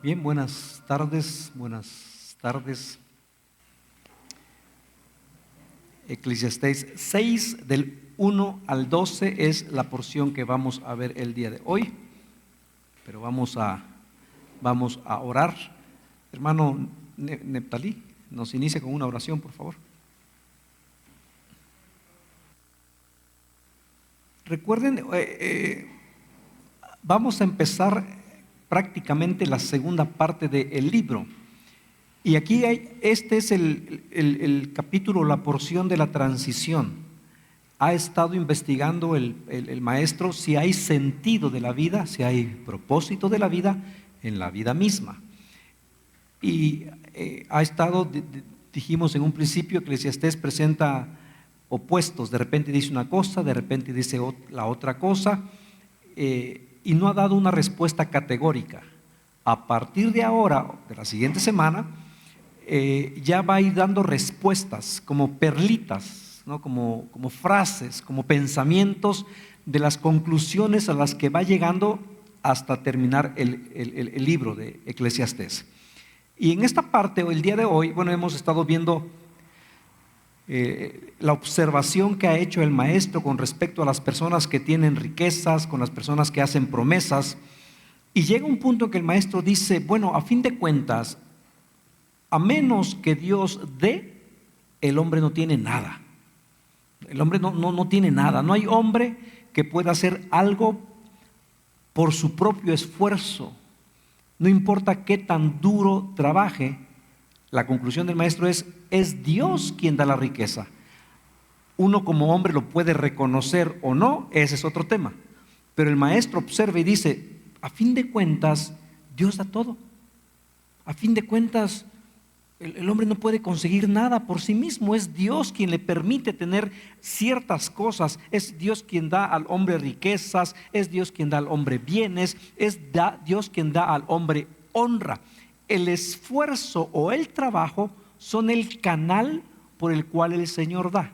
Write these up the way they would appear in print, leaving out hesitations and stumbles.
Bien, buenas tardes, buenas tardes. Eclesiastés 6 del 1 al 12 es la porción que vamos a ver el día de hoy, pero vamos a orar. Hermano Neptalí, nos inicia con una oración, por favor. Recuerden, vamos a empezar prácticamente la segunda parte del libro. Y aquí este es el capítulo, la porción de la transición. Ha estado investigando el maestro si hay sentido de la vida, si hay propósito de la vida en la vida misma. Y ha estado, dijimos en un principio, Eclesiastés presenta opuestos. De repente dice una cosa, de repente dice la otra cosa, y no ha dado una respuesta categórica. A partir de ahora, de la siguiente semana, ya va a ir dando respuestas como perlitas, ¿no? como frases, como pensamientos de las conclusiones a las que va llegando hasta terminar el libro de Eclesiastés. Y en esta parte, el día de hoy, hemos estado viendo la observación que ha hecho el maestro con respecto a las personas que tienen riquezas, con las personas que hacen promesas. Y llega un punto en que el maestro dice, a fin de cuentas, a menos que Dios dé, el hombre no tiene nada. El hombre no tiene nada. No hay hombre que pueda hacer algo por su propio esfuerzo. No importa qué tan duro trabaje. La conclusión del maestro es Dios quien da la riqueza. Uno como hombre lo puede reconocer o no, ese es otro tema. Pero el maestro observa y dice, a fin de cuentas, Dios da todo. A fin de cuentas, el hombre no puede conseguir nada por sí mismo. Es Dios quien le permite tener ciertas cosas. Es Dios quien da al hombre riquezas. Es Dios quien da al hombre bienes. Es Dios quien da al hombre honra. El esfuerzo o el trabajo son el canal por el cual el Señor da,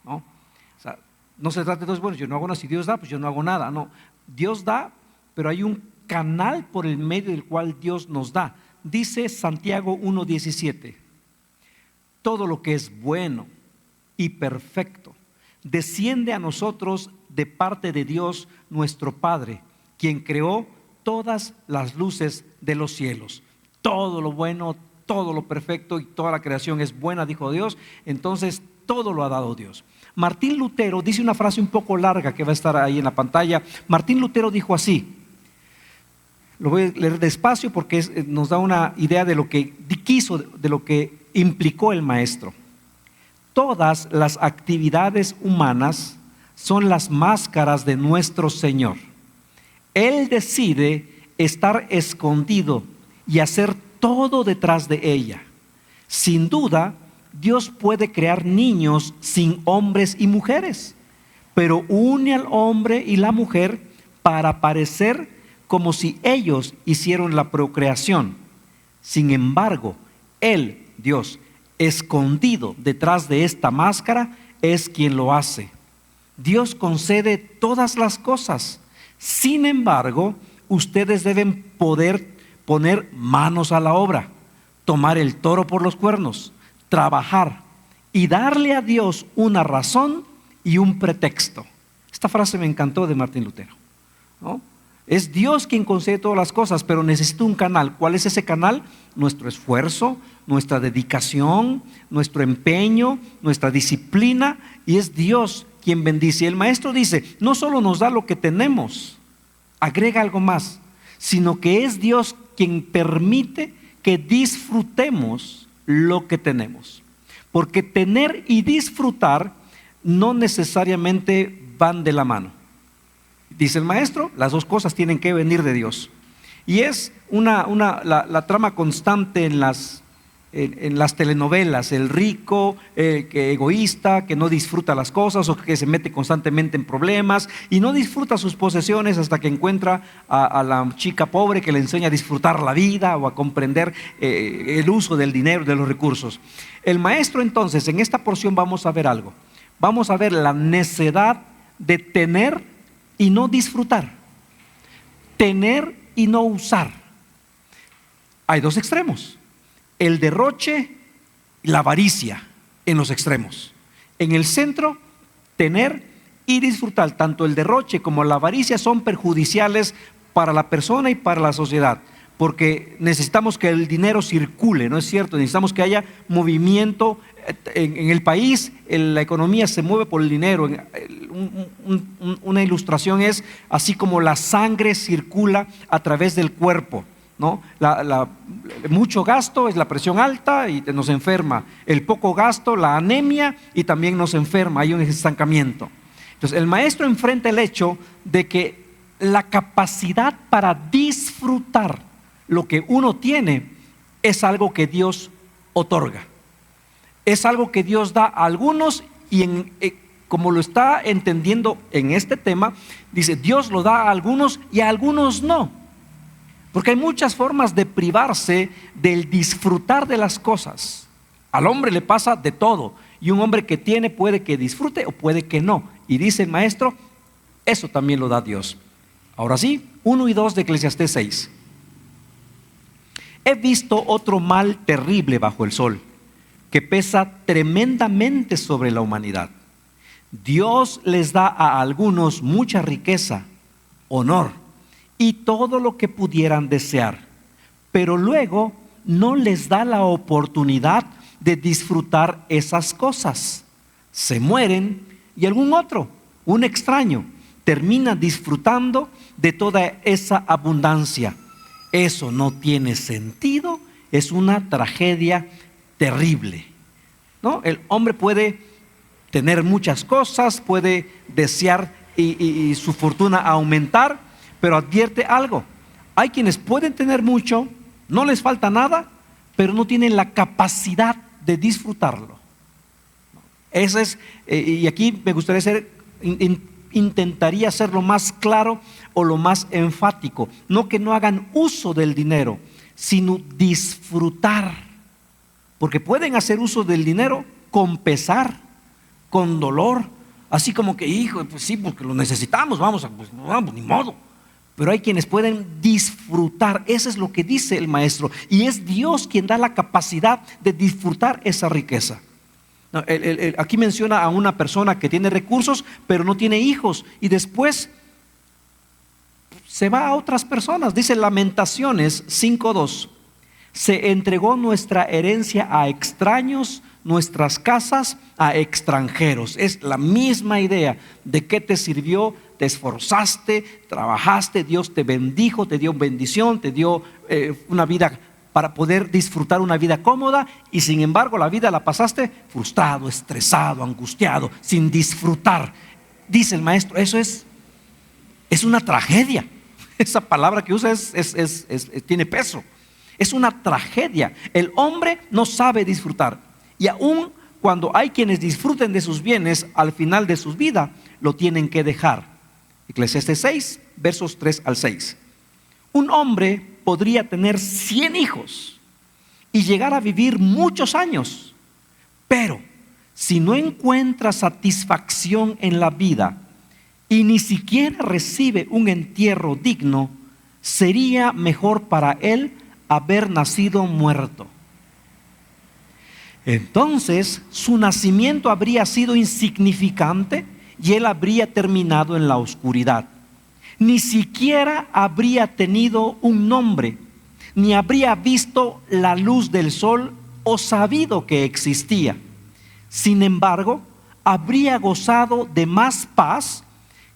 ¿no? O sea, no se trata de, yo no hago nada, si Dios da, pues yo no hago nada. No, Dios da, pero hay un canal por el medio del cual Dios nos da. Dice Santiago 1:17, todo lo que es bueno y perfecto desciende a nosotros de parte de Dios nuestro Padre, quien creó todas las luces de los cielos. Todo lo bueno, todo lo perfecto y toda la creación es buena, dijo Dios. Entonces todo lo ha dado Dios. Martín Lutero dice una frase un poco larga que va a estar ahí en la pantalla. Martín Lutero dijo así, lo voy a leer despacio porque nos da una idea de lo que quiso, de lo que implicó el maestro. Todas las actividades humanas son las máscaras de nuestro Señor. Él decide estar escondido y hacer todo detrás de ella. Sin duda, Dios puede crear niños sin hombres y mujeres, pero une al hombre y la mujer para parecer como si ellos hicieron la procreación. Sin embargo, Él, Dios, escondido detrás de esta máscara, es quien lo hace. Dios concede todas las cosas. Sin embargo, ustedes deben poder poner manos a la obra, tomar el toro por los cuernos, trabajar y darle a Dios una razón y un pretexto. Esta frase me encantó de Martín Lutero, ¿no? Es Dios quien concede todas las cosas, pero necesita un canal. ¿Cuál es ese canal? Nuestro esfuerzo, nuestra dedicación, nuestro empeño, nuestra disciplina, y es Dios quien bendice. El maestro dice, no solo nos da lo que tenemos, agrega algo más, sino que es Dios quien permite que disfrutemos lo que tenemos. Porque tener y disfrutar no necesariamente van de la mano. Dice el maestro, las dos cosas tienen que venir de Dios. Y es la trama constante en las telenovelas, el rico que egoísta, que no disfruta las cosas o que se mete constantemente en problemas y no disfruta sus posesiones hasta que encuentra a la chica pobre que le enseña a disfrutar la vida o a comprender el uso del dinero, de los recursos. El maestro entonces, en esta porción vamos a ver algo. Vamos a ver la necedad de tener y no disfrutar, tener y no usar, hay dos extremos: el derroche y la avaricia en los extremos. En el centro, tener y disfrutar. Tanto el derroche como la avaricia son perjudiciales para la persona y para la sociedad, porque necesitamos que el dinero circule, ¿no es cierto? Necesitamos que haya movimiento en el país. La economía se mueve por el dinero. Una ilustración es así como la sangre circula a través del cuerpo, ¿no? Mucho gasto es la presión alta y nos enferma. El poco gasto, la anemia, y también nos enferma. Hay un estancamiento. Entonces el maestro enfrenta el hecho de que la capacidad para disfrutar lo que uno tiene es algo que Dios otorga. Es algo que Dios da a algunos, y como lo está entendiendo en este tema, dice: Dios lo da a algunos y a algunos no. Porque hay muchas formas de privarse del disfrutar de las cosas. Al hombre le pasa de todo, y un hombre que tiene puede que disfrute o puede que no. Y dice el maestro, eso también lo da Dios. Ahora sí, 1 y 2 de Eclesiastés 6. He visto otro mal terrible bajo el sol, que pesa tremendamente sobre la humanidad. Dios les da a algunos mucha riqueza, honor y todo lo que pudieran desear, pero luego no les da la oportunidad de disfrutar esas cosas. Se mueren y algún otro, un extraño, termina disfrutando de toda esa abundancia. Eso no tiene sentido, es una tragedia terrible, ¿no? El hombre puede tener muchas cosas, puede desear y su fortuna aumentar, pero advierte algo: hay quienes pueden tener mucho, no les falta nada, pero no tienen la capacidad de disfrutarlo. Ese es, y aquí me gustaría intentaría ser lo más claro o lo más enfático. No que no hagan uso del dinero, sino disfrutar. Porque pueden hacer uso del dinero con pesar, con dolor, así como que, hijo, pues sí, porque lo necesitamos, pues vamos, ni modo. Pero hay quienes pueden disfrutar. Eso es lo que dice el maestro, y es Dios quien da la capacidad de disfrutar esa riqueza. Aquí menciona a una persona que tiene recursos pero no tiene hijos, y después se va a otras personas. Dice Lamentaciones 5:2: se entregó nuestra herencia a extraños, nuestras casas a extranjeros. Es la misma idea. ¿De qué te sirvió? Te esforzaste, trabajaste, Dios te bendijo, te dio bendición, te dio una vida para poder disfrutar una vida cómoda, y sin embargo la vida la pasaste frustrado, estresado, angustiado, sin disfrutar. Dice el maestro, eso es una tragedia. Esa palabra que usa tiene peso. Es una tragedia. El hombre no sabe disfrutar, y aun cuando hay quienes disfruten de sus bienes, al final de su vida lo tienen que dejar. Eclesiastés 6, versos 3 al 6. Un hombre podría tener 100 hijos y llegar a vivir muchos años, pero si no encuentra satisfacción en la vida y ni siquiera recibe un entierro digno, sería mejor para él haber nacido muerto. Entonces su nacimiento habría sido insignificante y él habría terminado en la oscuridad. Ni siquiera habría tenido un nombre, ni habría visto la luz del sol o sabido que existía. Sin embargo, habría gozado de más paz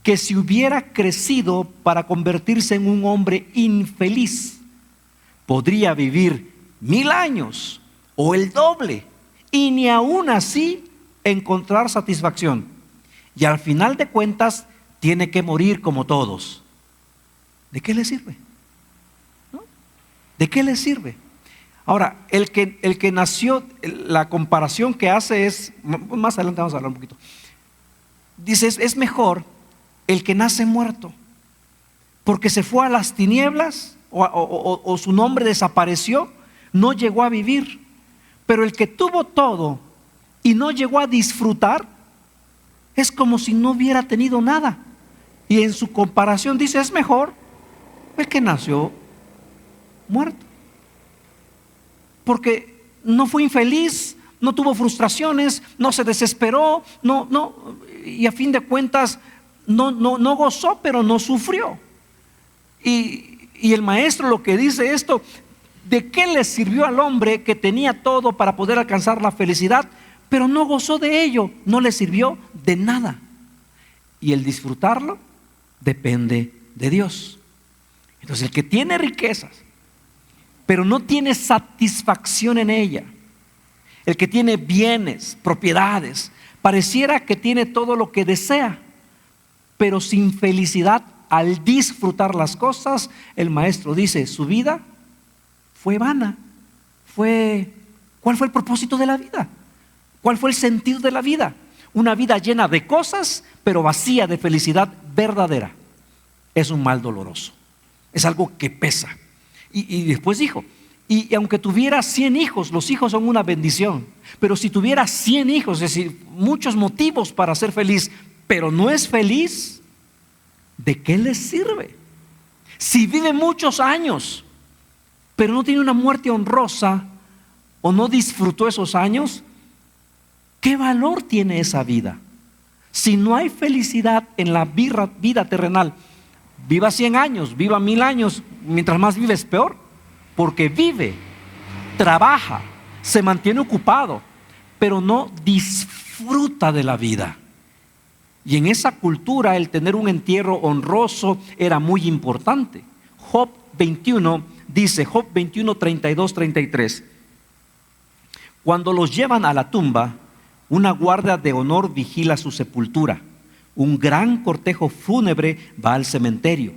que si hubiera crecido para convertirse en un hombre infeliz. Podría vivir 1000 años o el doble, y ni aún así encontrar satisfacción. Y al final de cuentas tiene que morir como todos. ¿De qué le sirve? ¿No? ¿De qué le sirve? Ahora, el que nació, la comparación que hace es, más adelante vamos a hablar un poquito. Dice, es mejor el que nace muerto, porque se fue a las tinieblas o su nombre desapareció, no llegó a vivir. Pero el que tuvo todo y no llegó a disfrutar, es como si no hubiera tenido nada. Y en su comparación dice, es mejor el que nació muerto. porque no fue infeliz, no tuvo frustraciones, no se desesperó, y a fin de cuentas no gozó, pero no sufrió. Y el maestro lo que dice esto: ¿de qué le sirvió al hombre que tenía todo para poder alcanzar la felicidad, pero no gozó de ello? No le sirvió de nada. Y el disfrutarlo depende de Dios. Entonces, el que tiene riquezas, pero no tiene satisfacción en ella, el que tiene bienes, propiedades, pareciera que tiene todo lo que desea, pero sin felicidad al disfrutar las cosas, el maestro dice: su vida fue vana. ¿Cuál fue el propósito de la vida? ¿Cuál fue el sentido de la vida? Una vida llena de cosas, pero vacía de felicidad verdadera. Es un mal doloroso, es algo que pesa. Y después dijo: y aunque tuviera 100 hijos, los hijos son una bendición, pero si tuviera 100 hijos, es decir, muchos motivos para ser feliz, pero no es feliz, ¿de qué le sirve? Si vive muchos años, pero no tiene una muerte honrosa, o no disfrutó esos años, ¿qué valor tiene esa vida? Si no hay felicidad en la vida terrenal, viva 100 años, viva 1000 años, mientras más vive es peor, porque vive, trabaja, se mantiene ocupado, pero no disfruta de la vida. Y en esa cultura el tener un entierro honroso era muy importante. Job 21 dice, Job 21, 32, 33: cuando los llevan a la tumba, una guardia de honor vigila su sepultura. Un gran cortejo fúnebre va al cementerio.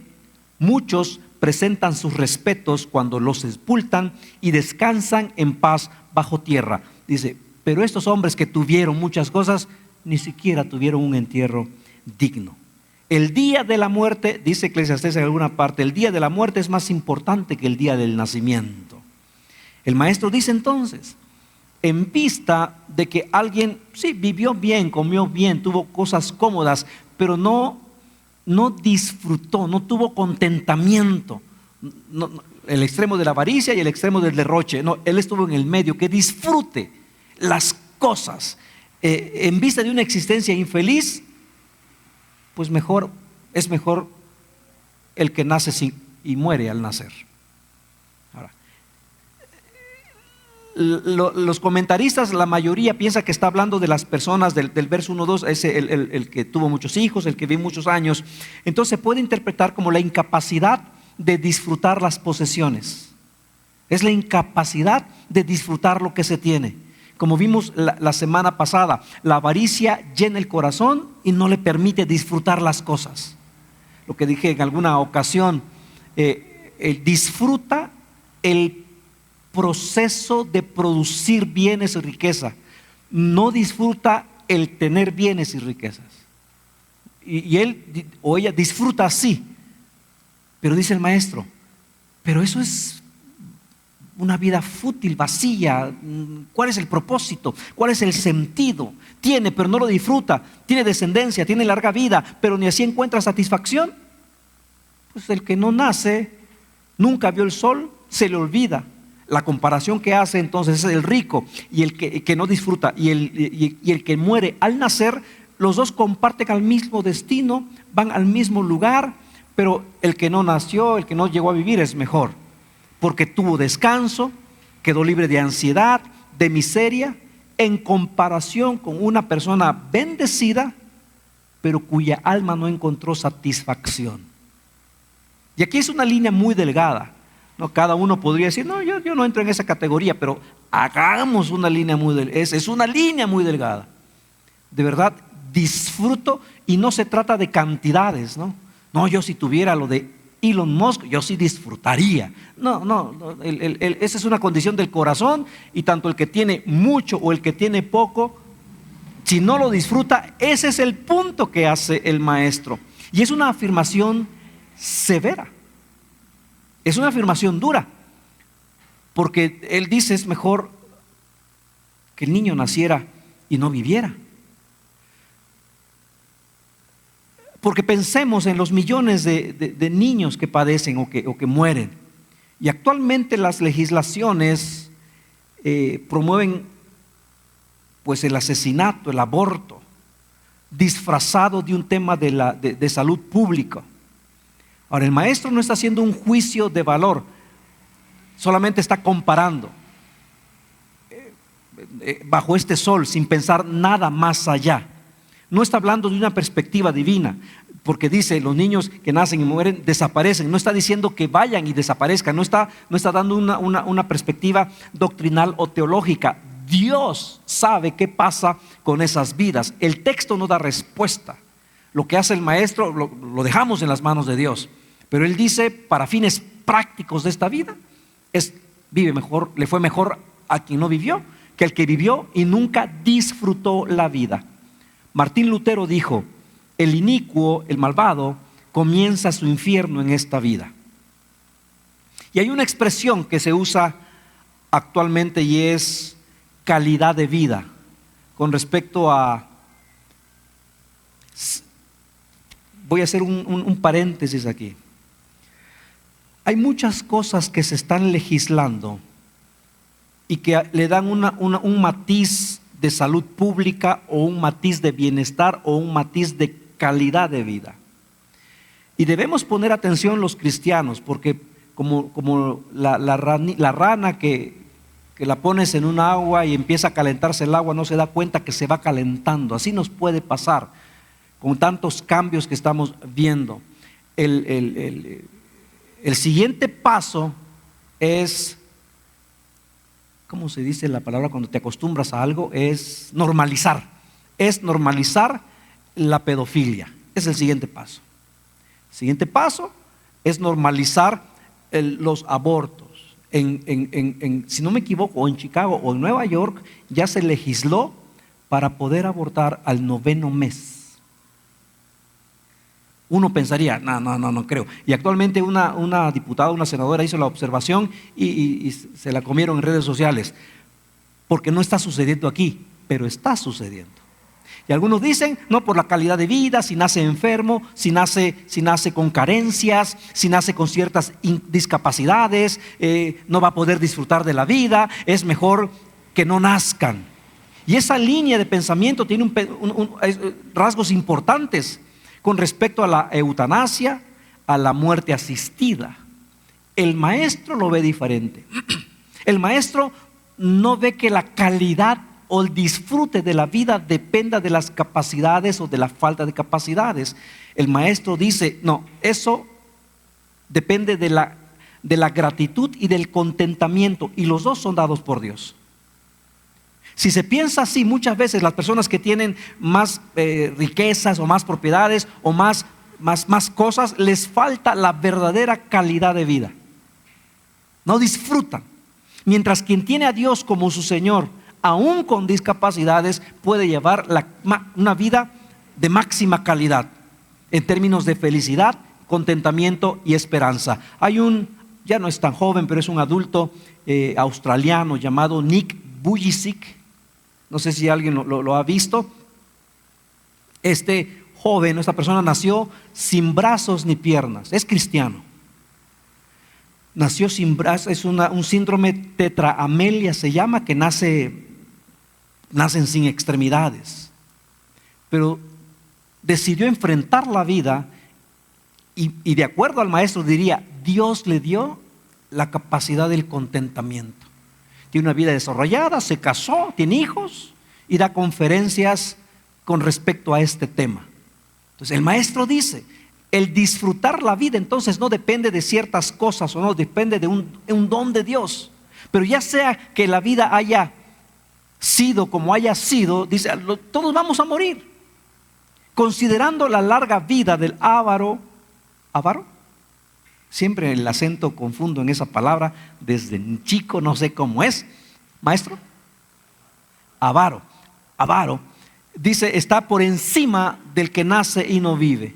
Muchos presentan sus respetos cuando los sepultan y descansan en paz bajo tierra. Dice, pero estos hombres que tuvieron muchas cosas, ni siquiera tuvieron un entierro digno. El día de la muerte, dice Eclesiastés en alguna parte, el día de la muerte es más importante que el día del nacimiento. El maestro dice entonces, en vista de que alguien sí vivió bien, comió bien, tuvo cosas cómodas, pero no disfrutó, no tuvo contentamiento, el extremo de la avaricia y el extremo del derroche, no, él estuvo en el medio, que disfrute las cosas. En vista de una existencia infeliz, pues es mejor el que nace y muere al nacer. Ahora, los comentaristas, la mayoría piensa que está hablando de las personas del verso 1-2, el que tuvo muchos hijos, el que vivió muchos años. Entonces se puede interpretar como la incapacidad de disfrutar las posesiones. Es la incapacidad de disfrutar lo que se tiene. Como vimos la semana pasada, la avaricia llena el corazón y no le permite disfrutar las cosas. Lo que dije en alguna ocasión, disfruta el proceso de producir bienes y riqueza, no disfruta el tener bienes y riquezas. Y él o ella disfruta así, pero dice el maestro, pero eso es una vida fútil, vacía. ¿Cuál es el propósito? ¿Cuál es el sentido? Tiene, pero no lo disfruta. Tiene descendencia, tiene larga vida, pero ni así encuentra satisfacción. Pues el que no nace, nunca vio el sol, se le olvida. La comparación que hace entonces es el rico y el que no disfruta y el que muere al nacer. Los dos comparten al mismo destino, van al mismo lugar, pero el que no nació, el que no llegó a vivir es mejor, porque tuvo descanso, quedó libre de ansiedad, de miseria, en comparación con una persona bendecida, pero cuya alma no encontró satisfacción. Y aquí es una línea muy delgada. No, cada uno podría decir, no, yo no entro en esa categoría, pero hagamos una línea muy delgada. Es una línea muy delgada. De verdad, disfruto, y no se trata de cantidades, ¿no? No, yo si tuviera lo de Elon Musk, yo sí disfrutaría. Esa es una condición del corazón, y tanto el que tiene mucho o el que tiene poco, si no lo disfruta, ese es el punto que hace el maestro. Y es una afirmación severa. Es una afirmación dura, porque él dice, es mejor que el niño naciera y no viviera. Porque pensemos en los millones de niños que padecen o que mueren. Y actualmente las legislaciones promueven pues el asesinato, el aborto, disfrazado de un tema de salud pública. Ahora, el maestro no está haciendo un juicio de valor, solamente está comparando bajo este sol, sin pensar nada más allá. No está hablando de una perspectiva divina, porque dice, los niños que nacen y mueren desaparecen. No está diciendo que vayan y desaparezcan, no está dando una perspectiva doctrinal o teológica. Dios sabe qué pasa con esas vidas. El texto no da respuesta. Lo que hace el maestro lo dejamos en las manos de Dios. Pero él dice, para fines prácticos de esta vida, vive mejor, le fue mejor a quien no vivió que el que vivió y nunca disfrutó la vida. Martín Lutero dijo, el inicuo, el malvado, comienza su infierno en esta vida. Y hay una expresión que se usa actualmente y es calidad de vida, con respecto a, voy a hacer un paréntesis aquí. Hay muchas cosas que se están legislando y que le dan un matiz de salud pública o un matiz de bienestar o un matiz de calidad de vida. Y debemos poner atención los cristianos, porque como la rana que la pones en un agua y empieza a calentarse el agua, no se da cuenta que se va calentando. Así nos puede pasar con tantos cambios que estamos viendo. El siguiente paso es, ¿cómo se dice la palabra cuando te acostumbras a algo? Es normalizar. Es normalizar la pedofilia. Es el siguiente paso. El siguiente paso es normalizar los abortos. Si no me equivoco, o en Chicago o en Nueva York, ya se legisló para poder abortar al 9º mes. Uno pensaría, no creo. Y actualmente una diputada, una senadora hizo la observación y se la comieron en redes sociales, porque no está sucediendo aquí, pero está sucediendo. Y algunos dicen, no, por la calidad de vida, si nace enfermo, si nace con carencias, si nace con ciertas discapacidades, no va a poder disfrutar de la vida, es mejor que no nazcan. Y esa línea de pensamiento tiene rasgos importantes con respecto a la eutanasia, a la muerte asistida. El maestro lo ve diferente. El maestro no ve que la calidad o el disfrute de la vida dependa de las capacidades o de la falta de capacidades. El maestro dice, no, eso depende de la gratitud y del contentamiento, y los dos son dados por Dios. Si se piensa así, muchas veces las personas que tienen más riquezas o más propiedades o más cosas, les falta la verdadera calidad de vida. No disfrutan. Mientras quien tiene a Dios como su Señor, aún con discapacidades, puede llevar una vida de máxima calidad en términos de felicidad, contentamiento y esperanza. Ya no es tan joven, pero es un adulto australiano llamado Nick Vujicic. No sé si alguien lo ha visto. Este joven, esta persona nació sin brazos ni piernas, es cristiano. Nació sin brazos, es un síndrome tetraamelia, se llama, que nacen sin extremidades. Pero decidió enfrentar la vida y de acuerdo al maestro diría, Dios le dio la capacidad del contentamiento. Tiene una vida desarrollada, se casó, tiene hijos y da conferencias con respecto a este tema. Entonces el maestro dice, el disfrutar la vida entonces no depende de ciertas cosas o no, depende de un don de Dios. Pero ya sea que la vida haya sido como haya sido, dice, todos vamos a morir. Considerando la larga vida del avaro, siempre el acento confundo en esa palabra, desde chico no sé cómo es, maestro, avaro, dice, está por encima del que nace y no vive,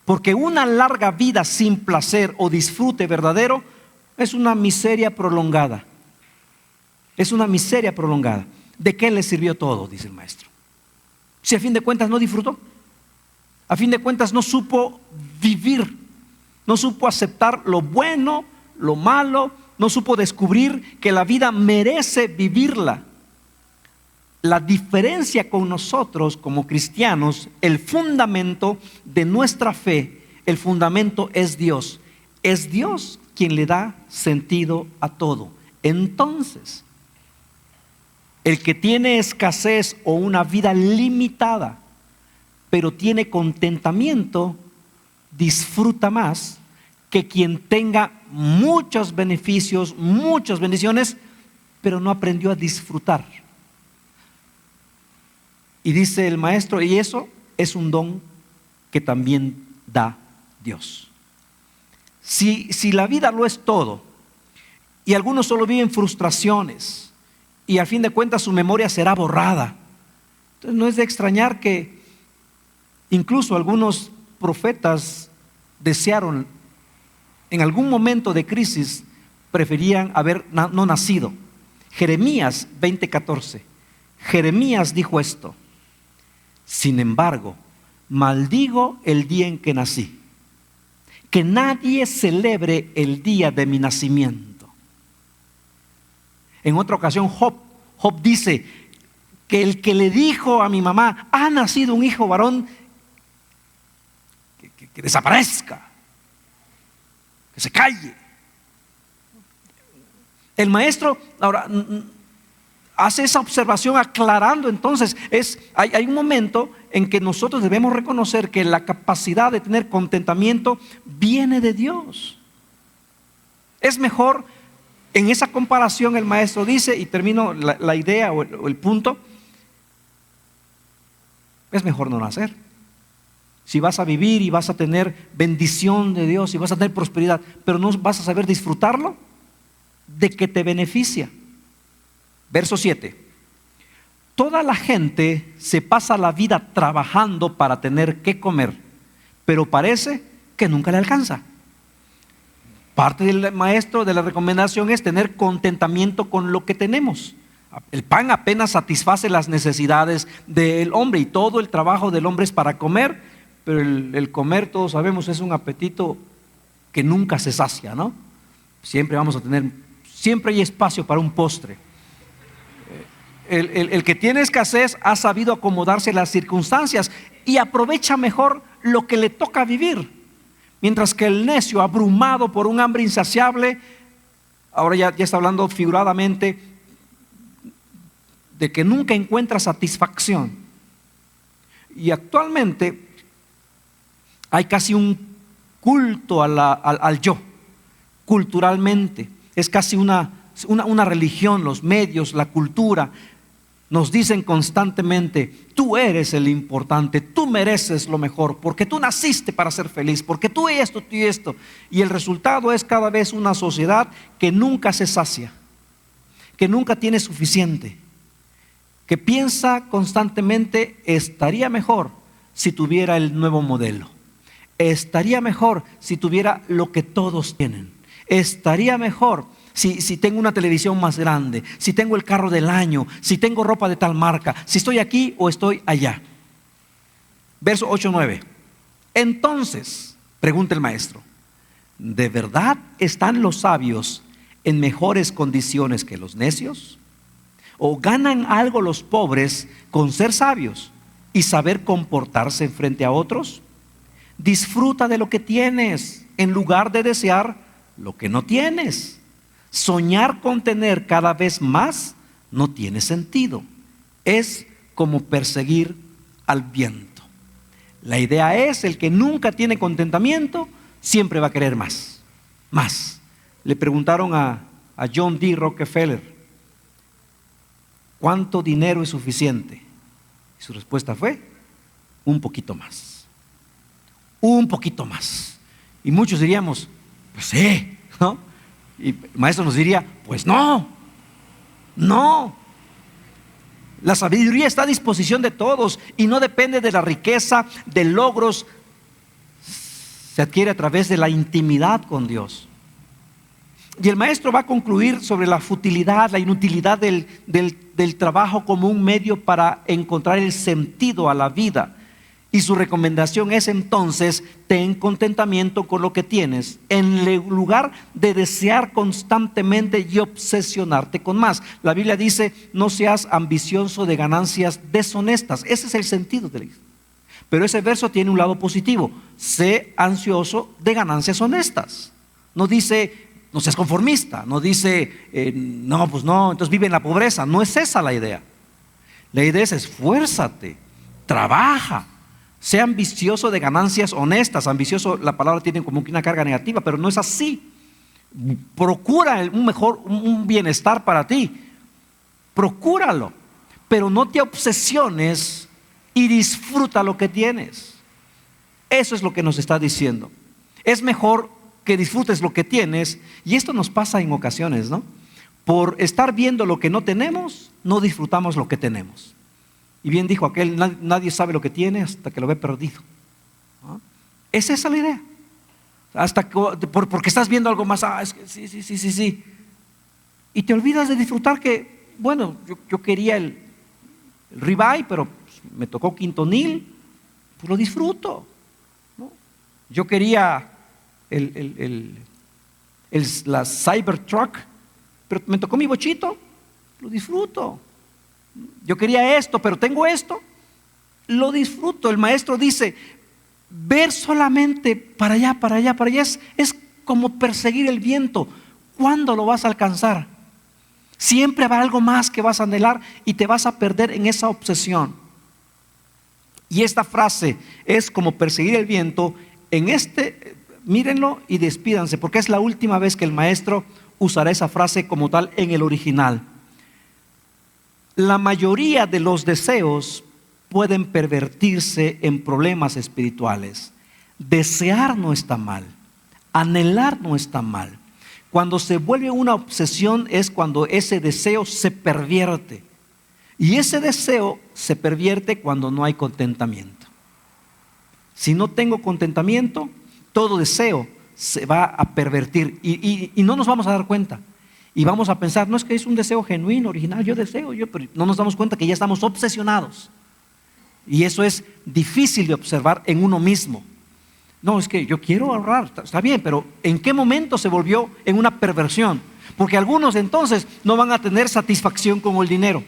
porque una larga vida sin placer o disfrute verdadero es una miseria prolongada. Es una miseria prolongada. ¿De qué le sirvió todo? Dice el maestro. Si a fin de cuentas no disfrutó, a fin de cuentas no supo vivir, no supo aceptar lo bueno, lo malo, no supo descubrir que la vida merece vivirla. La diferencia con nosotros como cristianos, el fundamento de nuestra fe, el fundamento es Dios. Es Dios quien le da sentido a todo. Entonces, el que tiene escasez o una vida limitada, pero tiene contentamiento, disfruta más que quien tenga muchos beneficios, muchas bendiciones, pero no aprendió a disfrutar. Y dice el maestro, y eso es un don que también da Dios. Si la vida lo es todo, y algunos solo viven frustraciones, y al fin de cuentas su memoria será borrada, entonces no es de extrañar que incluso algunos profetas desearon, en algún momento de crisis, preferían haber no nacido. Jeremías 20:14. Jeremías dijo esto: sin embargo, maldigo el día en que nací, que nadie celebre el día de mi nacimiento. En otra ocasión Job dice que el que le dijo a mi mamá, ha nacido un hijo varón, que desaparezca, que se calle. El maestro ahora hace esa observación aclarando. Entonces hay un momento en que nosotros debemos reconocer que la capacidad de tener contentamiento viene de Dios. Es mejor, en esa comparación el maestro dice, y termino la idea o el punto, es mejor no nacer. Si vas a vivir y vas a tener bendición de Dios y vas a tener prosperidad, pero no vas a saber disfrutarlo, ¿de qué te beneficia? Verso 7. Toda la gente se pasa la vida trabajando para tener que comer, pero parece que nunca le alcanza. Parte del maestro de la recomendación es tener contentamiento con lo que tenemos. El pan apenas satisface las necesidades del hombre, y todo el trabajo del hombre es para comer, pero el comer, todos sabemos, es un apetito que nunca se sacia, ¿no? Siempre hay espacio para un postre. El que tiene escasez ha sabido acomodarse a las circunstancias y aprovecha mejor lo que le toca vivir, mientras que el necio, abrumado por un hambre insaciable, ahora ya está hablando figuradamente de que nunca encuentra satisfacción. Y actualmente hay casi un culto al yo, culturalmente. Es casi una religión. Los medios, la cultura nos dicen constantemente: tú eres el importante, tú mereces lo mejor, porque tú naciste para ser feliz, porque tú esto, tú y esto. Y el resultado es cada vez una sociedad que nunca se sacia, que nunca tiene suficiente, que piensa constantemente: estaría mejor si tuviera el nuevo modelo, estaría mejor si tuviera lo que todos tienen, estaría mejor si tengo una televisión más grande, si tengo el carro del año, si tengo ropa de tal marca, si estoy aquí o estoy allá. Verso 8-9. Entonces, pregunta el maestro: ¿de verdad están los sabios en mejores condiciones que los necios? ¿O ganan algo los pobres con ser sabios y saber comportarse frente a otros? Disfruta de lo que tienes en lugar de desear lo que no tienes. Soñar con tener cada vez más no tiene sentido. Es como perseguir al viento. La idea es: el que nunca tiene contentamiento siempre va a querer más, más. Le preguntaron a John D. Rockefeller: ¿cuánto dinero es suficiente? Y su respuesta fue: un poquito más. Un poquito más. Y muchos diríamos: pues sí, ¿no? Y el maestro nos diría: pues no. La sabiduría está a disposición de todos y no depende de la riqueza, de logros. Se adquiere a través de la intimidad con Dios. Y el maestro va a concluir sobre la futilidad, la inutilidad del trabajo como un medio para encontrar el sentido a la vida. Y su recomendación es entonces, ten contentamiento con lo que tienes, en lugar de desear constantemente y obsesionarte con más. La Biblia dice, no seas ambicioso de ganancias deshonestas. Ese es el sentido de la Biblia. Pero ese verso tiene un lado positivo. Sé ansioso de ganancias honestas. No dice, no seas conformista. No dice, no, pues no, entonces vive en la pobreza. No es esa la idea. La idea es esfuérzate, trabaja. Sea ambicioso de ganancias honestas. Ambicioso, la palabra tiene como una carga negativa, pero no es así. Procura un bienestar para ti. Procúralo, pero no te obsesiones y disfruta lo que tienes. Eso es lo que nos está diciendo. Es mejor que disfrutes lo que tienes, y esto nos pasa en ocasiones, ¿no? Por estar viendo lo que no tenemos, no disfrutamos lo que tenemos. Y bien dijo aquel, nadie sabe lo que tiene hasta que lo ve perdido. ¿No? ¿Es esa la idea? Hasta que, porque estás viendo algo más, es que sí. Y te olvidas de disfrutar que, bueno, yo quería el ribeye, pero pues, me tocó quintonil, pues lo disfruto. ¿No? Yo quería la Cybertruck, pero me tocó mi bochito, lo disfruto. Yo quería esto, pero tengo esto, lo disfruto. El maestro dice, ver solamente para allá es como perseguir el viento. ¿Cuándo lo vas a alcanzar? Siempre habrá algo más que vas a anhelar y te vas a perder en esa obsesión. Y esta frase es como perseguir el viento. Mírenlo y despídanse, porque es la última vez que el maestro usará esa frase como tal en el original. La mayoría de los deseos pueden pervertirse en problemas espirituales. Desear no está mal, anhelar no está mal. Cuando se vuelve una obsesión es cuando ese deseo se pervierte. Y ese deseo se pervierte cuando no hay contentamiento. Si no tengo contentamiento, todo deseo se va a pervertir y no nos vamos a dar cuenta. Y vamos a pensar, no es que es un deseo genuino, original, pero no nos damos cuenta que ya estamos obsesionados. Y eso es difícil de observar en uno mismo. No, es que yo quiero ahorrar, está bien, pero ¿en qué momento se volvió en una perversión? Porque algunos entonces no van a tener satisfacción con el dinero.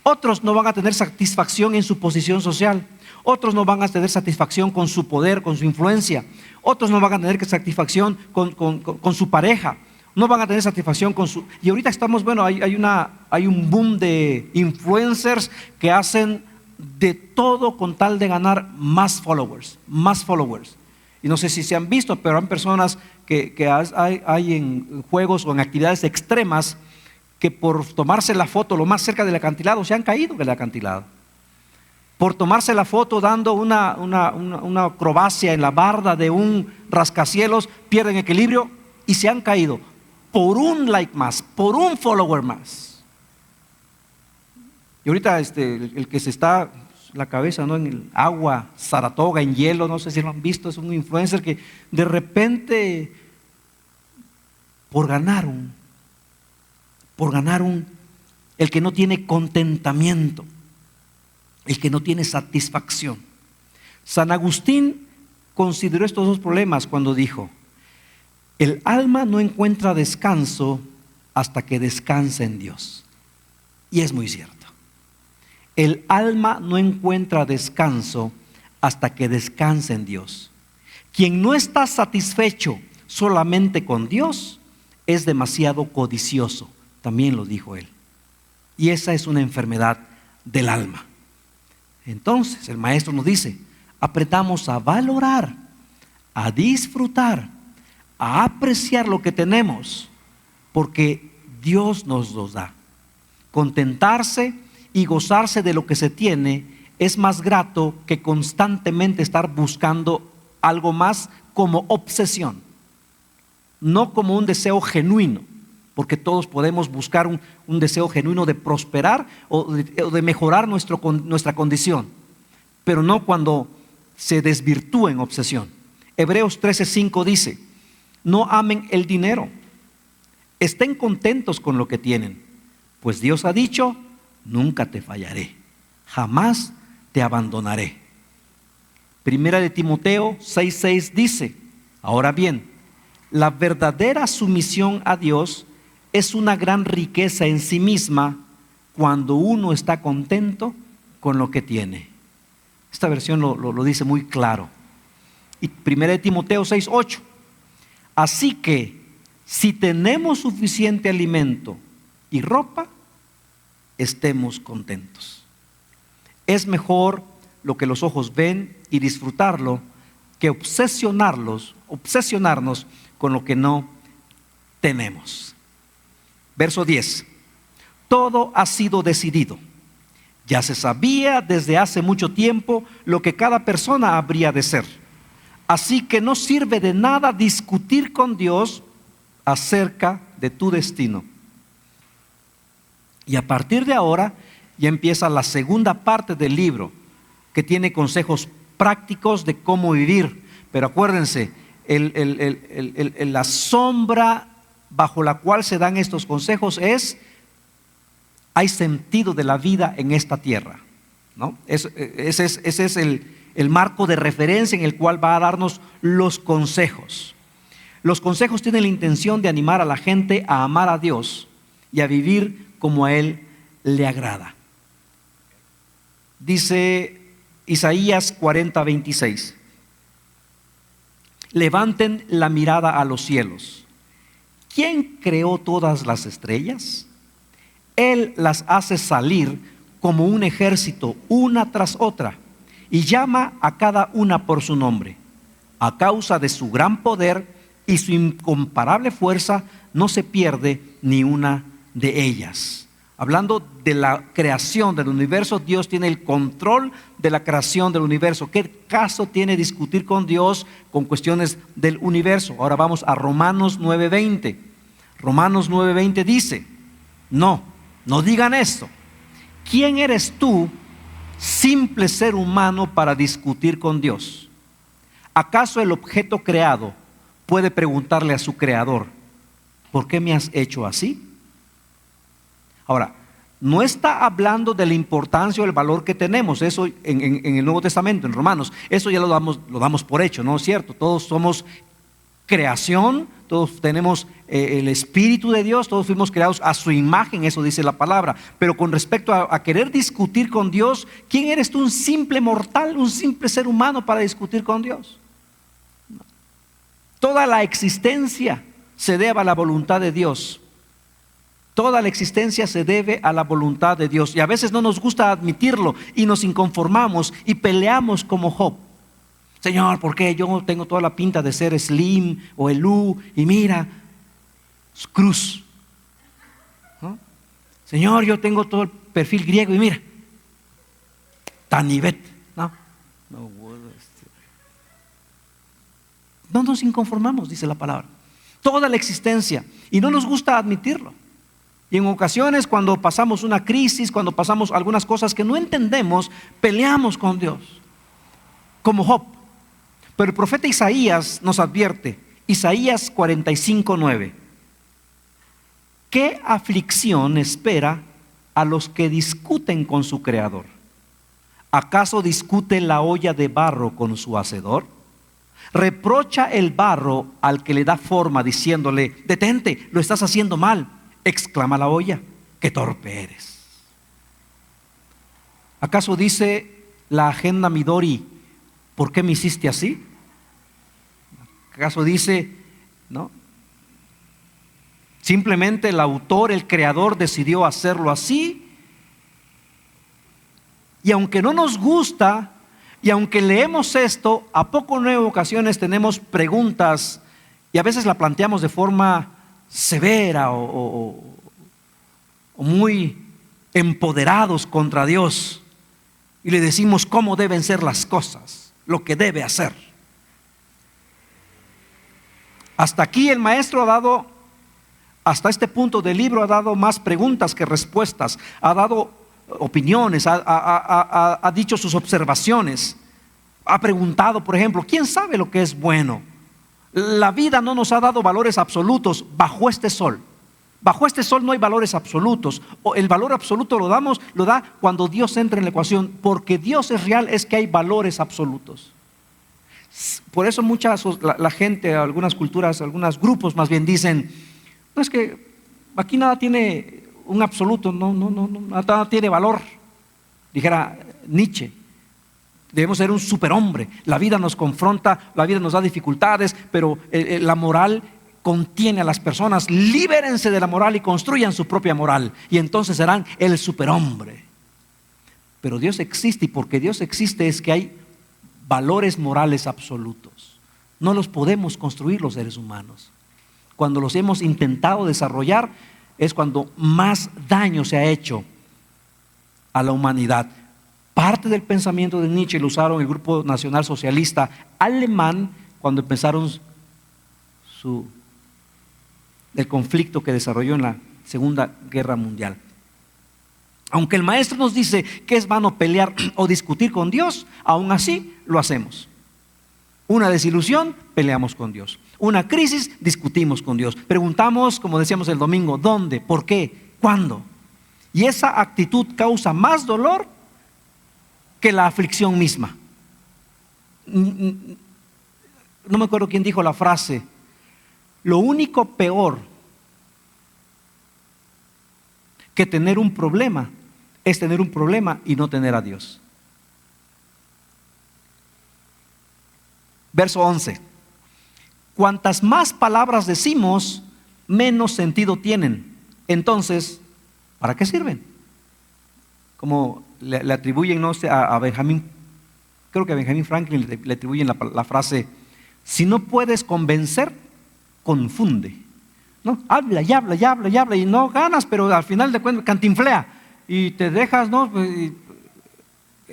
Otros no van a tener satisfacción en su posición social. Otros no van a tener satisfacción con su poder, con su influencia. Otros no van a tener satisfacción con su pareja. No van a tener satisfacción con su... Y ahorita estamos, bueno, hay un boom de influencers que hacen de todo con tal de ganar más followers. Y no sé si se han visto, pero hay personas que hay en juegos o en actividades extremas que por tomarse la foto lo más cerca del acantilado se han caído del acantilado. Por tomarse la foto dando una acrobacia en la barda de un rascacielos, pierden equilibrio y se han caído. Por un like más, por un follower más. Y ahorita el que se está la cabeza, ¿no?, en el agua, Saratoga, en hielo, no sé si lo han visto, es un influencer que de repente por ganar el que no tiene contentamiento, el que no tiene satisfacción. San Agustín consideró estos dos problemas cuando dijo: el alma no encuentra descanso hasta que descansa en Dios. Y es muy cierto. El alma no encuentra descanso hasta que descansa en Dios. Quien no está satisfecho solamente con Dios es demasiado codicioso, también lo dijo él. Y esa es una enfermedad del alma. Entonces el maestro nos dice: aprendamos a valorar, a disfrutar, a apreciar lo que tenemos, porque Dios nos los da. Contentarse y gozarse de lo que se tiene es más grato que constantemente estar buscando algo más como obsesión, no como un deseo genuino, porque todos podemos buscar un deseo genuino de prosperar o de mejorar nuestra condición, pero no cuando se desvirtúa en obsesión. Hebreos 13:5 dice: no amen el dinero, estén contentos con lo que tienen, pues Dios ha dicho: nunca te fallaré, jamás te abandonaré. Primera de Timoteo 6:6 dice: ahora bien, la verdadera sumisión a Dios es una gran riqueza en sí misma cuando uno está contento con lo que tiene. Esta versión lo dice muy claro. Y Primera de Timoteo 6:8: así que si tenemos suficiente alimento y ropa, estemos contentos. Es mejor lo que los ojos ven y disfrutarlo que obsesionarnos con lo que no tenemos. Verso 10: todo ha sido decidido. Ya se sabía desde hace mucho tiempo lo que cada persona habría de ser. Así que no sirve de nada discutir con Dios acerca de tu destino. Y a partir de ahora ya empieza la segunda parte del libro, que tiene consejos prácticos de cómo vivir. Pero acuérdense, la sombra bajo la cual se dan estos consejos es: hay sentido de la vida en esta tierra, ¿no? Ese es el marco de referencia en el cual va a darnos los consejos. Los consejos tienen la intención de animar a la gente a amar a Dios y a vivir como a Él le agrada. Dice Isaías 40:26: levanten la mirada a los cielos. ¿Quién creó todas las estrellas? Él las hace salir como un ejército, una tras otra, y llama a cada una por su nombre. A causa de su gran poder y su incomparable fuerza, no se pierde ni una de ellas. Hablando de la creación del universo, Dios tiene el control de la creación del universo. ¿Qué caso tiene discutir con Dios con cuestiones del universo? Ahora vamos a Romanos 9:20. Romanos 9:20 dice: no digan esto. ¿Quién eres tú, simple ser humano, para discutir con Dios? ¿Acaso el objeto creado puede preguntarle a su creador: ¿por qué me has hecho así? Ahora, no está hablando de la importancia o el valor que tenemos. Eso en el Nuevo Testamento, en Romanos, eso ya lo damos por hecho, ¿no es cierto? Todos somos creación, todos tenemos el Espíritu de Dios, todos fuimos creados a su imagen, eso dice la palabra. Pero con respecto a querer discutir con Dios, ¿quién eres tú, un simple mortal, un simple ser humano, para discutir con Dios? Toda la existencia se debe a la voluntad de Dios. Toda la existencia se debe a la voluntad de Dios. Y a veces no nos gusta admitirlo y nos inconformamos y peleamos como Job. Señor, ¿por qué yo tengo toda la pinta de ser Slim o Elú? Y mira, cruz, ¿no? Señor, yo tengo todo el perfil griego y mira, Tanibet, ¿no? No nos inconformamos, dice la palabra. Toda la existencia. Y no nos gusta admitirlo. Y en ocasiones, cuando pasamos una crisis, cuando pasamos algunas cosas que no entendemos, peleamos con Dios, como Job. Pero el profeta Isaías nos advierte, Isaías 45:9: ¿qué aflicción espera a los que discuten con su creador? ¿Acaso discute la olla de barro con su hacedor? Reprocha el barro al que le da forma, diciéndole: detente, lo estás haciendo mal. Exclama la olla: qué torpe eres. ¿Acaso dice la agenda Midori: ¿por qué me hiciste así? ¿Acaso dice, no? Simplemente el autor, el creador, decidió hacerlo así. Y aunque no nos gusta, y aunque leemos esto, a poco no en ocasiones tenemos preguntas y a veces la planteamos de forma severa o muy empoderados contra Dios, y le decimos cómo deben ser las cosas, lo que debe hacer. Hasta aquí el maestro ha dado, hasta este punto del libro, ha dado más preguntas que respuestas, ha dado opiniones, ha dicho sus observaciones, ha preguntado, por ejemplo, ¿quién sabe lo que es bueno? La vida no nos ha dado valores absolutos bajo este sol. Bajo este sol no hay valores absolutos. El valor absoluto lo da cuando Dios entra en la ecuación. Porque Dios es real, es que hay valores absolutos. Por eso la gente, algunas culturas, algunos grupos más bien dicen, no es que aquí nada tiene un absoluto, nada tiene valor. Dijera Nietzsche, debemos ser un superhombre. La vida nos confronta, la vida nos da dificultades, pero la moral contiene a las personas. Libérense de la moral y construyan su propia moral, y entonces serán el superhombre. Pero Dios existe, y porque Dios existe es que hay valores morales absolutos. No los podemos construir los seres humanos. Cuando los hemos intentado desarrollar es cuando más daño se ha hecho a la humanidad. Parte del pensamiento de Nietzsche lo usaron el Grupo Nacional Socialista Alemán cuando empezaron el conflicto que desarrolló en la Segunda Guerra Mundial. Aunque el maestro nos dice que es vano pelear o discutir con Dios, aún así lo hacemos. Una desilusión, peleamos con Dios. Una crisis, discutimos con Dios. Preguntamos, como decíamos el domingo, ¿dónde? ¿Por qué? ¿Cuándo? Y esa actitud causa más dolor que la aflicción misma. No me acuerdo quién dijo la frase, lo único peor que tener un problema es tener un problema y no tener a Dios. Verso 11. Cuantas más palabras decimos, menos sentido tienen. Entonces, ¿para qué sirven? Como le atribuyen, no sé, a Benjamín, creo que a Benjamín Franklin le atribuyen la frase, si no puedes convencer, confunde. ¿No? Habla y habla y habla y habla y no ganas, pero al final de cuentas cantinflea y te dejas, ¿no?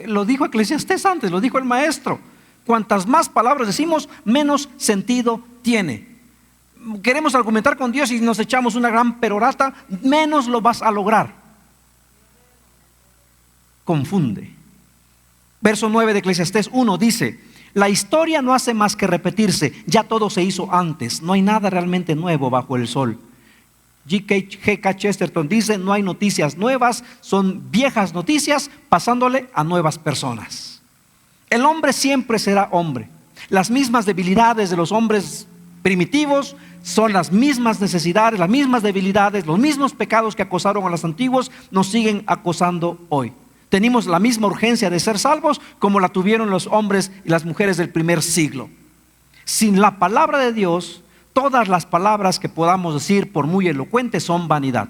Lo dijo Eclesiastés antes, lo dijo el maestro. Cuantas más palabras decimos, menos sentido tiene. Queremos argumentar con Dios y nos echamos una gran perorata, menos lo vas a lograr. Confunde. Verso 9 de Eclesiastés 1 dice: la historia no hace más que repetirse, ya todo se hizo antes, no hay nada realmente nuevo bajo el sol. G.K. Chesterton dice: no hay noticias nuevas, son viejas noticias pasándole a nuevas personas. El hombre siempre será hombre. Las mismas debilidades de los hombres primitivos son las mismas necesidades, las mismas debilidades, los mismos pecados que acosaron a los antiguos nos siguen acosando hoy. Tenemos la misma urgencia de ser salvos como la tuvieron los hombres y las mujeres del primer siglo. Sin la palabra de Dios, todas las palabras que podamos decir, por muy elocuentes, son vanidad.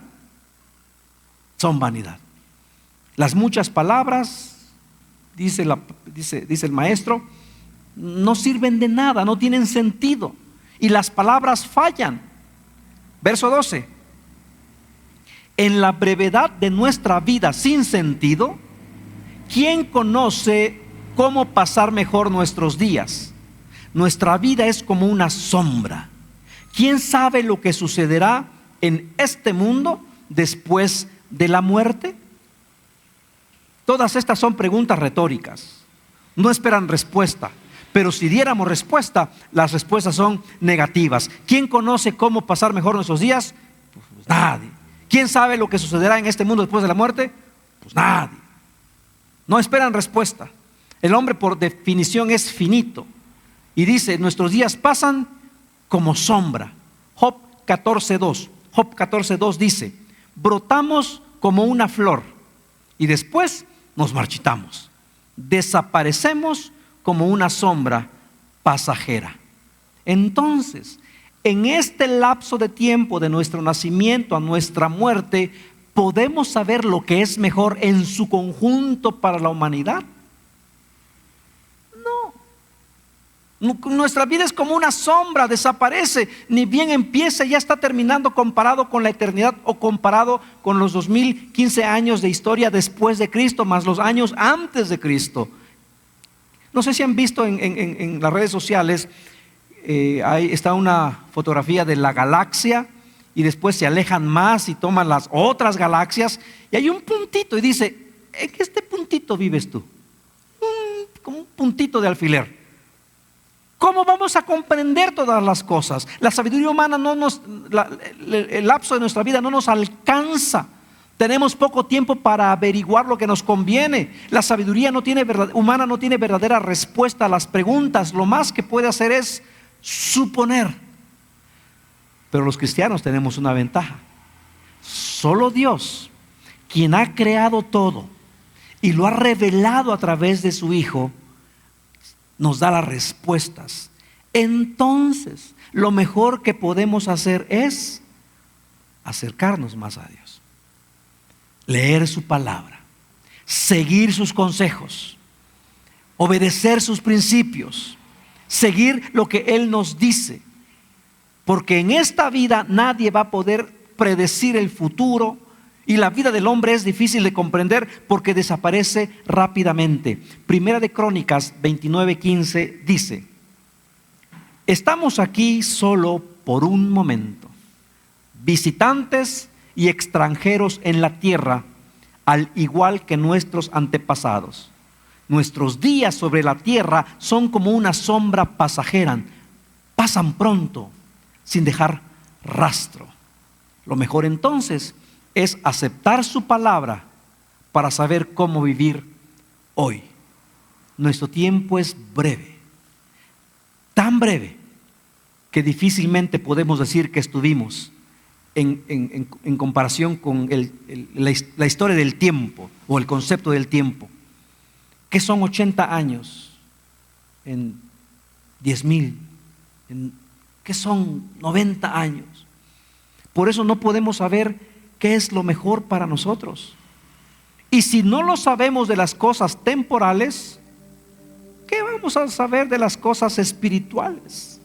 Son vanidad. Las muchas palabras, dice el maestro, no sirven de nada, no tienen sentido. Y las palabras fallan. Verso 12. En la brevedad de nuestra vida sin sentido, ¿quién conoce cómo pasar mejor nuestros días? Nuestra vida es como una sombra. ¿Quién sabe lo que sucederá en este mundo después de la muerte? Todas estas son preguntas retóricas. No esperan respuesta. Pero si diéramos respuesta, las respuestas son negativas. ¿Quién conoce cómo pasar mejor nuestros días? Pues nadie. ¿Quién sabe lo que sucederá en este mundo después de la muerte? Pues nadie. No esperan respuesta. El hombre por definición es finito. Y dice, nuestros días pasan como sombra. Job 14:2. Job 14:2 dice, brotamos como una flor y después nos marchitamos. Desaparecemos como una sombra pasajera. Entonces, en este lapso de tiempo de nuestro nacimiento a nuestra muerte, ¿podemos saber lo que es mejor en su conjunto para la humanidad? No. Nuestra vida es como una sombra, desaparece, ni bien empieza, ya está terminando comparado con la eternidad o comparado con los 2015 años de historia después de Cristo, más los años antes de Cristo. No sé si han visto en las redes sociales, ahí está una fotografía de la galaxia y después se alejan más y toman las otras galaxias y hay un puntito y dice, ¿en este puntito vives tú? Como un puntito de alfiler. ¿Cómo vamos a comprender todas las cosas? La sabiduría humana el lapso de nuestra vida no nos alcanza. Tenemos poco tiempo para averiguar lo que nos conviene. La sabiduría humana no tiene verdadera respuesta a las preguntas. Lo más que puede hacer es suponer. Pero los cristianos tenemos una ventaja. Solo Dios, quien ha creado todo y lo ha revelado a través de su Hijo, nos da las respuestas. Entonces, lo mejor que podemos hacer es acercarnos más a Dios, leer su palabra, seguir sus consejos, obedecer sus principios, seguir lo que Él nos dice, porque en esta vida nadie va a poder predecir el futuro, y la vida del hombre es difícil de comprender porque desaparece rápidamente. Primera de Crónicas 29:15 dice: estamos aquí solo por un momento, visitantes y extranjeros en la tierra, al igual que nuestros antepasados. Nuestros días sobre la tierra son como una sombra pasajera, pasan pronto sin dejar rastro. Lo mejor entonces es aceptar su palabra para saber cómo vivir hoy. Nuestro tiempo es breve, tan breve que difícilmente podemos decir que estuvimos en comparación con la historia del tiempo o el concepto del tiempo. ¿Qué son 80 años en 10,000? ¿Qué son 90 años? Por eso no podemos saber qué es lo mejor para nosotros. Y si no lo sabemos de las cosas temporales, ¿qué vamos a saber de las cosas espirituales?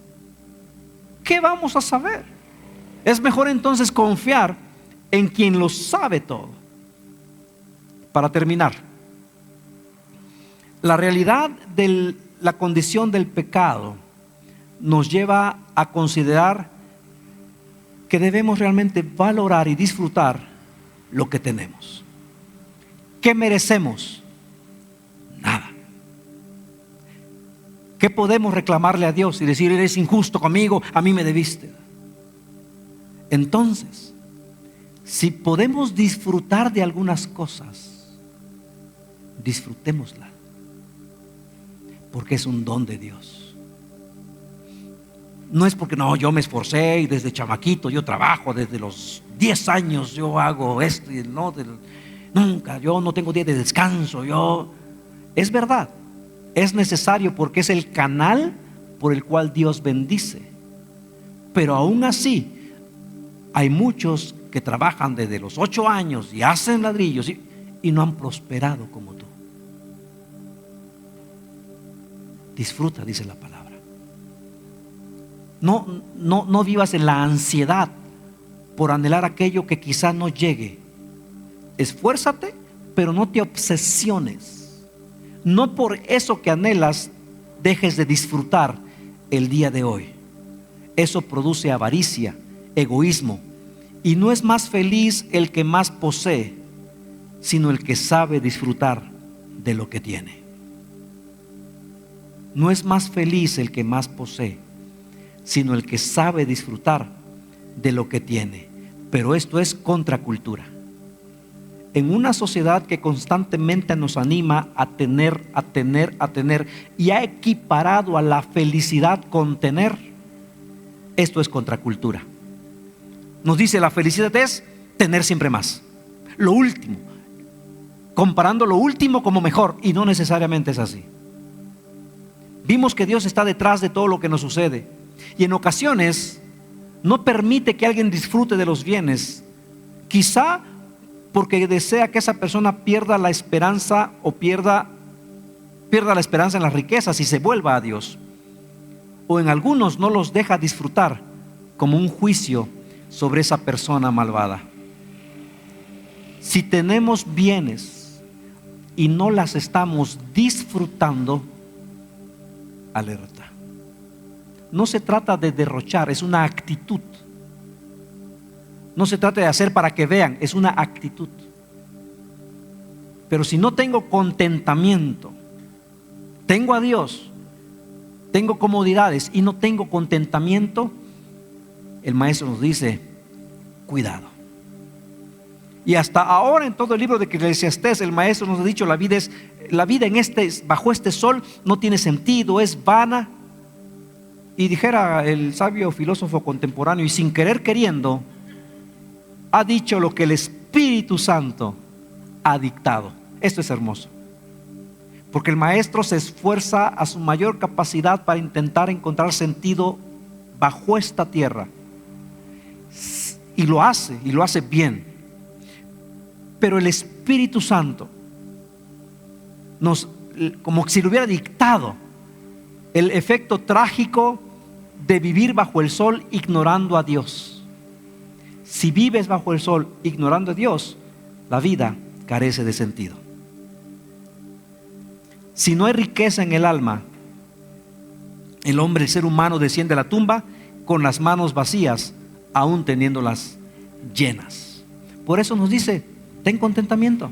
¿Qué vamos a saber? Es mejor entonces confiar en quien lo sabe todo. Para terminar, la realidad de la condición del pecado nos lleva a considerar que debemos realmente valorar y disfrutar lo que tenemos. ¿Qué merecemos? Nada. ¿Qué podemos reclamarle a Dios y decir: eres injusto conmigo, a mí me debiste? Entonces, si podemos disfrutar de algunas cosas, disfrutémosla, porque es un don de Dios. No es porque yo me esforcé y desde chamaquito yo trabajo, desde los 10 años yo hago esto y nunca, yo no tengo día de descanso. Es verdad, es necesario porque es el canal por el cual Dios bendice. Pero aún así hay muchos que trabajan desde los 8 años y hacen ladrillos y no han prosperado como tú. Disfruta, dice la palabra. No vivas en la ansiedad por anhelar aquello que quizá no llegue. Esfuérzate, pero no te obsesiones. No por eso que anhelas dejes de disfrutar el día de hoy. Eso produce avaricia, egoísmo, y no es más feliz el que más posee, sino el que sabe disfrutar de lo que tiene. No es más feliz el que más posee, sino el que sabe disfrutar de lo que tiene. Pero esto es contracultura. En una sociedad que constantemente nos anima a tener y ha equiparado a la felicidad con tener, esto es contracultura. Nos dice: la felicidad es tener siempre más, lo último, comparando lo último como mejor, y no necesariamente es así. Vimos que Dios está detrás de todo lo que nos sucede. Y en ocasiones no permite que alguien disfrute de los bienes, quizá porque desea que esa persona pierda la esperanza o pierda la esperanza en las riquezas y se vuelva a Dios. O en algunos no los deja disfrutar como un juicio sobre esa persona malvada. Si tenemos bienes y no las estamos disfrutando, alerta. No se trata de derrochar, es una actitud. No se trata de hacer para que vean, es una actitud. Pero si no tengo contentamiento, tengo a Dios, tengo comodidades y no tengo contentamiento, el maestro nos dice: cuidado. Y hasta ahora en todo el libro de Eclesiastés el maestro nos ha dicho la vida bajo este sol no tiene sentido, es vana. Y dijera el sabio filósofo contemporáneo, y sin querer queriendo, ha dicho lo que el Espíritu Santo ha dictado. Esto es hermoso, porque el maestro se esfuerza a su mayor capacidad para intentar encontrar sentido bajo esta tierra, y lo hace bien. Pero el Espíritu Santo como si le hubiera dictado el efecto trágico de vivir bajo el sol ignorando a Dios. Si vives bajo el sol ignorando a Dios, la vida carece de sentido. Si no hay riqueza en el alma, el ser humano desciende a la tumba con las manos vacías, aún teniéndolas llenas. Por eso nos dice: ten contentamiento,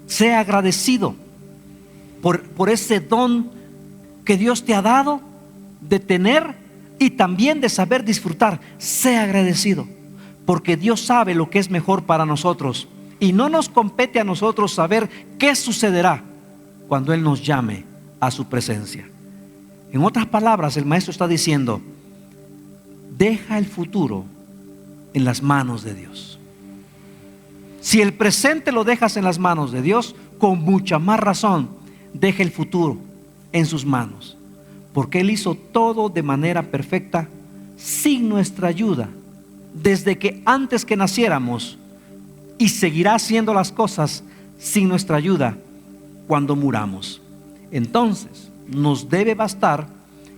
sea agradecido por ese don que Dios te ha dado de tener y también de saber disfrutar. Sea agradecido, porque Dios sabe lo que es mejor para nosotros, y no nos compete a nosotros saber qué sucederá cuando Él nos llame a su presencia. En otras palabras, el maestro está diciendo: deja el futuro en las manos de Dios. Si el presente lo dejas en las manos de Dios, con mucha más razón deja el futuro en sus manos, porque Él hizo todo de manera perfecta sin nuestra ayuda desde que antes que naciéramos, y seguirá haciendo las cosas sin nuestra ayuda cuando muramos. Entonces nos debe bastar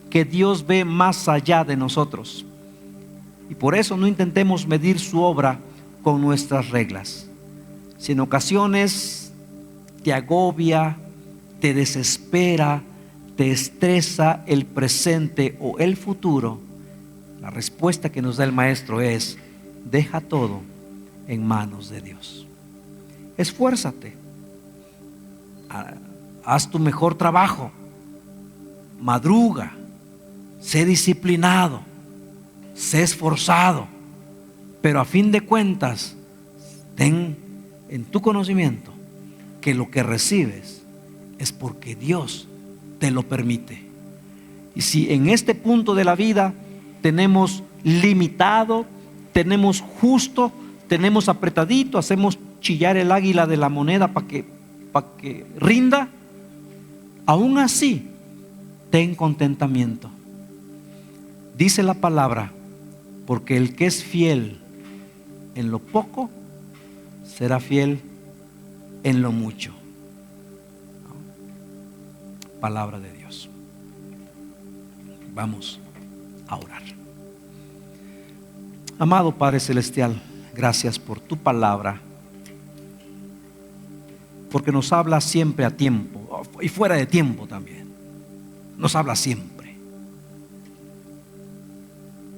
que Dios ve más allá de nosotros, y por eso no intentemos medir su obra con nuestras reglas. Si en ocasiones te agobia, te desespera, te estresa el presente o el futuro, la respuesta que nos da el maestro es: deja todo en manos de Dios. Esfuérzate, haz tu mejor trabajo, madruga, sé disciplinado, sé esforzado, pero a fin de cuentas ten en tu conocimiento que lo que recibes es porque Dios te lo permite. Y si en este punto de la vida tenemos limitado, tenemos justo, tenemos apretadito, hacemos chillar el águila de la moneda para que rinda, aún así ten contentamiento. Dice la palabra: porque el que es fiel en lo poco será fiel en lo mucho. Palabra de Dios. Vamos a orar. Amado Padre Celestial, gracias por tu palabra, porque nos habla siempre a tiempo y fuera de tiempo también. Nos habla siempre.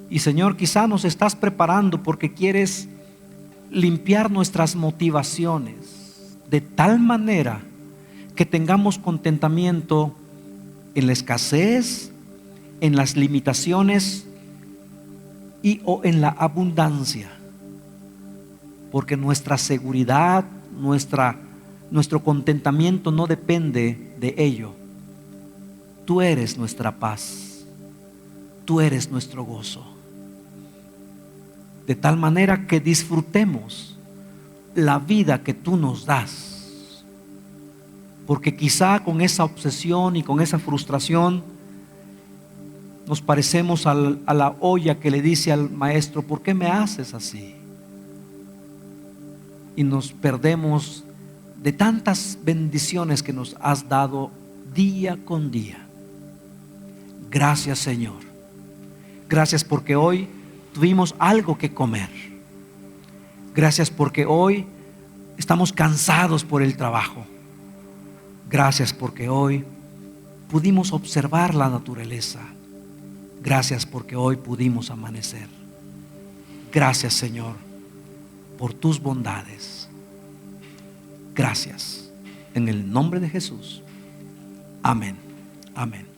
Y Señor, quizá nos estás preparando porque quieres limpiar nuestras motivaciones de tal manera que tengamos contentamiento en la escasez, en las limitaciones o en la abundancia, porque nuestra seguridad, nuestro contentamiento no depende de ello. Tú eres nuestra paz, tú eres nuestro gozo, de tal manera que disfrutemos la vida que tú nos das, porque quizá con esa obsesión y con esa frustración nos parecemos a la olla que le dice al maestro: ¿por qué me haces así? Y nos perdemos de tantas bendiciones que nos has dado día con día. Gracias, Señor. Gracias porque hoy tuvimos algo que comer. Gracias porque hoy estamos cansados por el trabajo. Gracias porque hoy pudimos observar la naturaleza. Gracias porque hoy pudimos amanecer. Gracias, Señor, por tus bondades. Gracias. En el nombre de Jesús. Amén. Amén.